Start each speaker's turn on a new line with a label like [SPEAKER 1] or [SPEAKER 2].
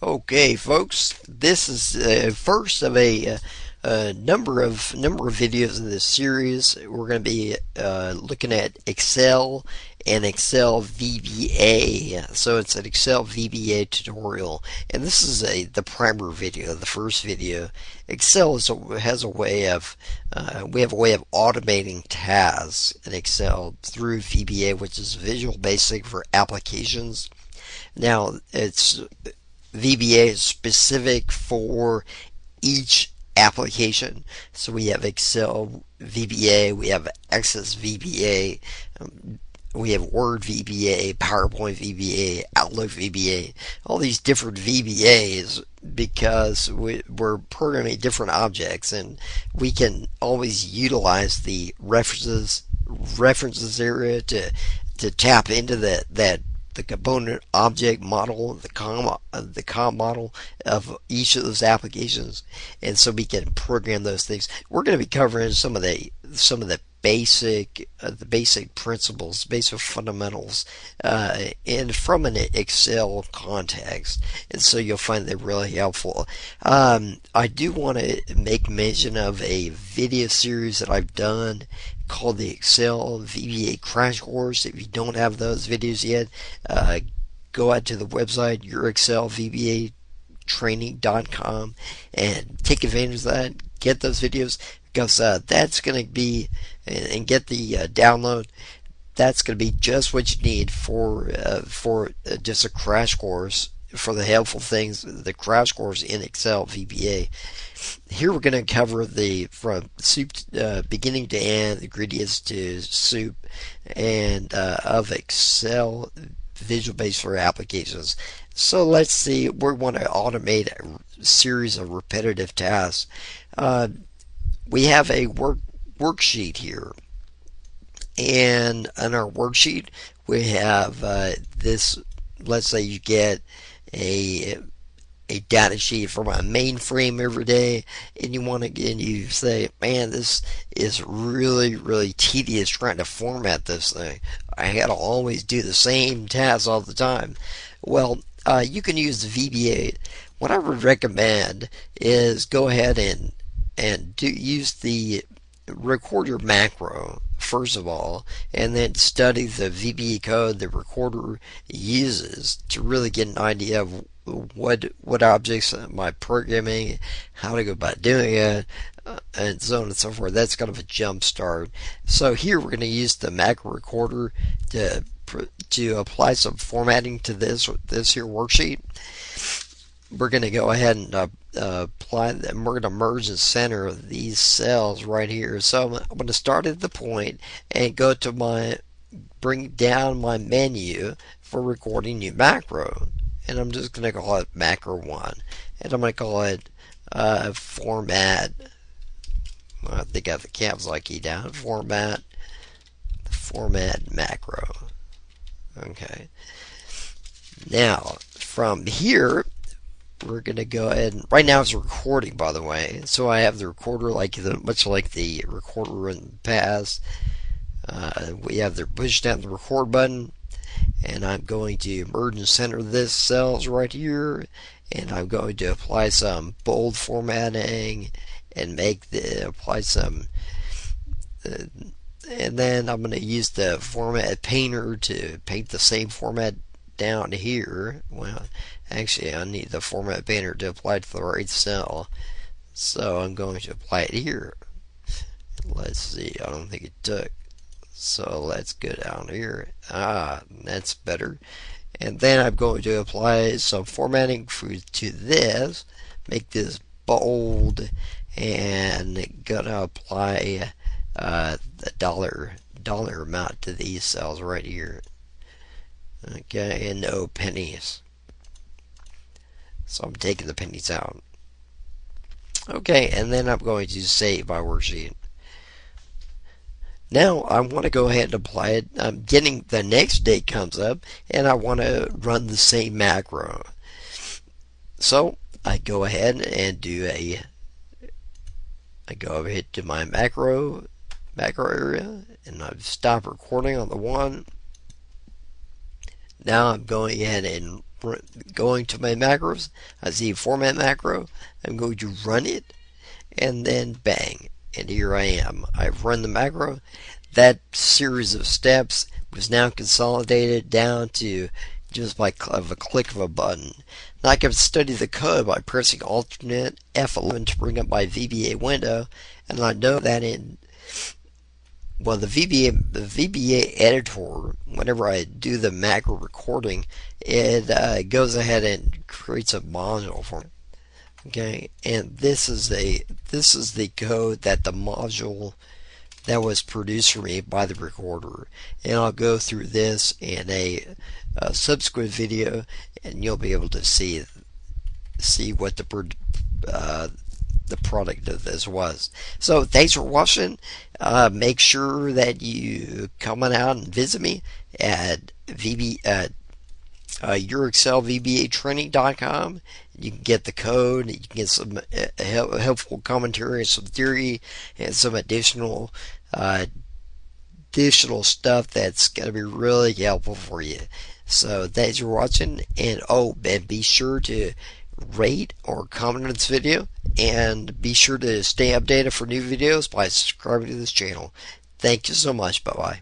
[SPEAKER 1] Okay, folks, this is first of a number of videos in this series. We're going to be looking at Excel and Excel VBA. So it's an Excel VBA tutorial, and this is the primer video, the first video. Excel has a way of we have a way of automating tasks in Excel through VBA, which is Visual Basic for applications. Now it's VBA is specific for each application. So we have Excel VBA, we have Access VBA, we have Word VBA, PowerPoint VBA, Outlook VBA, all these different VBAs because we're programming different objects, and we can always utilize the references area to tap into the component object model, the com model of each of those applications, and so we can program those things. We're going to be covering some of the basic principles, basic fundamentals, and from an Excel context, and so you'll find that really helpful. I do want to make mention of a video series that I've done called the Excel VBA Crash Course. If you don't have those videos yet, go out to the website yourexcelvbatraining.com and take advantage of that. Get those videos, because that's going to be, and get the download. That's going to be just what you need for just a crash course for the helpful things, the crash course in Excel VBA. Here we're going to cover from soup beginning to end, ingredients to soup, and of Excel Visual Basic for applications. So let's see, we want to automate a series of repetitive tasks. We have a worksheet here, and on our worksheet we have this. Let's say you get a data sheet from a mainframe every day, and you say, man, this is really tedious trying to format this thing. I had to always do the same tasks all the time. Well, you can use the VBA. What I would recommend is go ahead and use the recorder macro first of all, and then study the VBA code the recorder uses to really get an idea of what objects am I programming, how to go about doing it, and so on and so forth. That's kind of a jump start. So here we're going to use the macro recorder to apply some formatting to this here worksheet. We're going to go ahead and apply them. We're going to merge and center these cells right here. So I'm going to start at the point and go to bring down my menu for recording new macro, and I'm just going to call it macro 1, and I'm going to call it format. I think I have the caps lock key down. Format macro. Okay. Now from here, we're going to go ahead and, right now it's recording, by the way, so I have the recorder much like the recorder in the past. We have the push down the record button, and I'm going to merge and center this cells right here, and I'm going to apply some bold formatting and apply some and then I'm going to use the format painter to paint the same format down here. Well, actually I need the format painter to apply it to the right cell, so I'm going to apply it here. Let's see, I don't think it took, so let's go down here. That's better. And then I'm going to apply some formatting to this, make this bold, and gonna apply the dollar amount to these cells right here. Okay, and no pennies. So I'm taking the pennies out. Okay, and then I'm going to save my worksheet. Now I want to go ahead and apply it. I'm getting the next date comes up, and I want to run the same macro. So I go ahead and I go over here to my macro area, and I've stopped recording on the one. Now I'm going ahead and going to my macros. I see format macro. I'm going to run it, and then bang, and here I am. I've run the macro. That series of steps was now consolidated down to just by a click of a button. Now I can study the code by pressing alternate F11 to bring up my VBA window, and I know that the VBA editor, whenever I do the macro recording, it goes ahead and creates a module for me. Okay, and this is the code that the module that was produced for me by the recorder, and I'll go through this in a subsequent video, and you'll be able to see what the product of this was. So thanks for watching. Make sure that you come on out and visit me at YourExcelVBATraining.com. You can get the code, you can get some helpful commentary, some theory, and some additional stuff that's going to be really helpful for you. So thanks for watching, and be sure to rate or comment on this video, and be sure to stay updated for new videos by subscribing to this channel. Thank you so much. Bye bye.